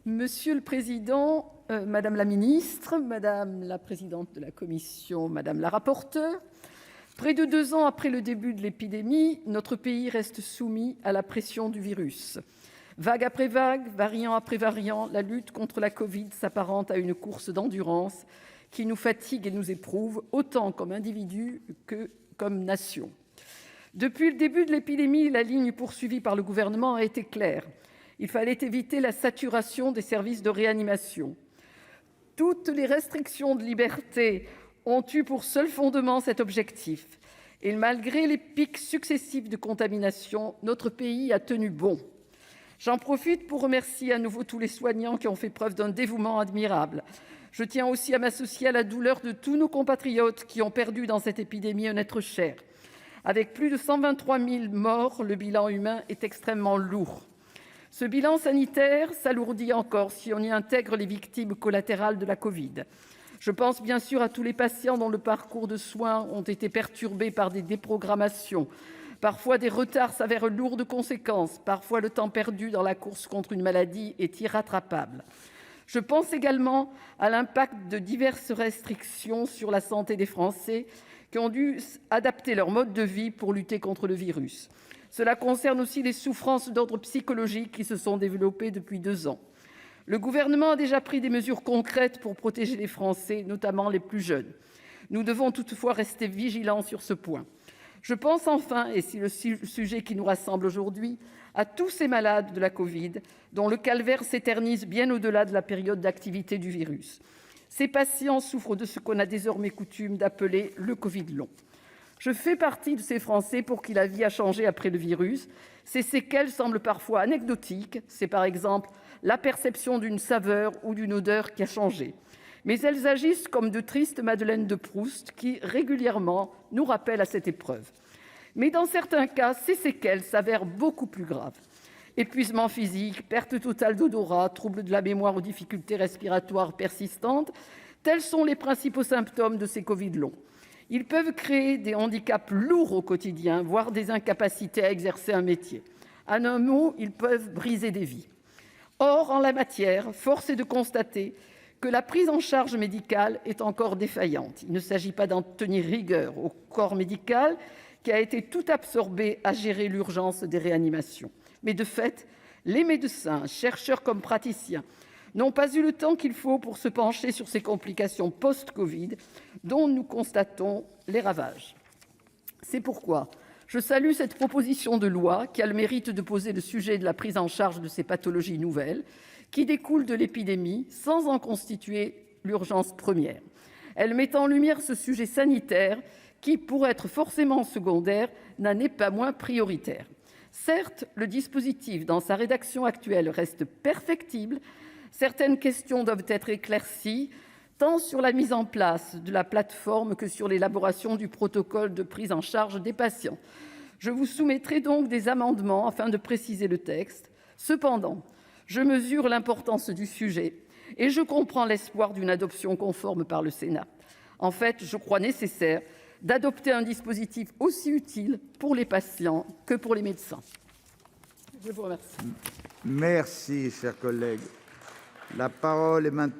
Monsieur le président, madame la ministre, madame la présidente de la commission, madame la rapporteure, près de 2 ans après le début de l'épidémie, notre pays reste soumis à la pression du virus. Vague après vague, variant après variant, la lutte contre la Covid s'apparente à une course d'endurance qui nous fatigue et nous éprouve, autant comme individus que comme nation. Depuis le début de l'épidémie, la ligne poursuivie par le Gouvernement a été claire. Il fallait éviter la saturation des services de réanimation. Toutes les restrictions de liberté ont eu pour seul fondement cet objectif. Et malgré les pics successifs de contamination, notre pays a tenu bon. J'en profite pour remercier à nouveau tous les soignants qui ont fait preuve d'un dévouement admirable. Je tiens aussi à m'associer à la douleur de tous nos compatriotes qui ont perdu dans cette épidémie un être cher. Avec plus de 123 000 morts, le bilan humain est extrêmement lourd. Ce bilan sanitaire s'alourdit encore si on y intègre les victimes collatérales de la Covid. Je pense bien sûr à tous les patients dont le parcours de soins ont été perturbés par des déprogrammations. Parfois, des retards s'avèrent lourds de conséquences. Parfois, le temps perdu dans la course contre une maladie est irrattrapable. Je pense également à l'impact de diverses restrictions sur la santé des Français qui ont dû adapter leur mode de vie pour lutter contre le virus. Cela concerne aussi les souffrances d'ordre psychologique qui se sont développées depuis 2 ans. Le Gouvernement a déjà pris des mesures concrètes pour protéger les Français, notamment les plus jeunes. Nous devons toutefois rester vigilants sur ce point. Je pense enfin, et c'est le sujet qui nous rassemble aujourd'hui, à tous ces malades de la Covid, dont le calvaire s'éternise bien au-delà de la période d'activité du virus. Ces patients souffrent de ce qu'on a désormais coutume d'appeler le Covid long. Je fais partie de ces Français pour qui la vie a changé après le virus. Ces séquelles semblent parfois anecdotiques. C'est par exemple la perception d'une saveur ou d'une odeur qui a changé. Mais elles agissent comme de tristes madeleines de Proust qui, régulièrement, nous rappellent à cette épreuve. Mais dans certains cas, ces séquelles s'avèrent beaucoup plus graves. Épuisement physique, perte totale d'odorat, troubles de la mémoire ou difficultés respiratoires persistantes, tels sont les principaux symptômes de ces Covid longs. Ils peuvent créer des handicaps lourds au quotidien, voire des incapacités à exercer un métier. En un mot, ils peuvent briser des vies. Or, en la matière, force est de constater que la prise en charge médicale est encore défaillante. Il ne s'agit pas d'en tenir rigueur au corps médical qui a été tout absorbé à gérer l'urgence des réanimations. Mais de fait, les médecins, chercheurs comme praticiens, n'ont pas eu le temps qu'il faut pour se pencher sur ces complications post-Covid dont nous constatons les ravages. C'est pourquoi je salue cette proposition de loi qui a le mérite de poser le sujet de la prise en charge de ces pathologies nouvelles qui découlent de l'épidémie sans en constituer l'urgence première. Elle met en lumière ce sujet sanitaire qui, pour être forcément secondaire, n'en est pas moins prioritaire. Certes, le dispositif dans sa rédaction actuelle reste perfectible. Certaines questions doivent être éclaircies, tant sur la mise en place de la plateforme que sur l'élaboration du protocole de prise en charge des patients. Je vous soumettrai donc des amendements afin de préciser le texte. Cependant, je mesure l'importance du sujet et je comprends l'espoir d'une adoption conforme par le Sénat. En fait, je crois nécessaire d'adopter un dispositif aussi utile pour les patients que pour les médecins. Je vous remercie. Merci, cher collègue. La parole est maintenant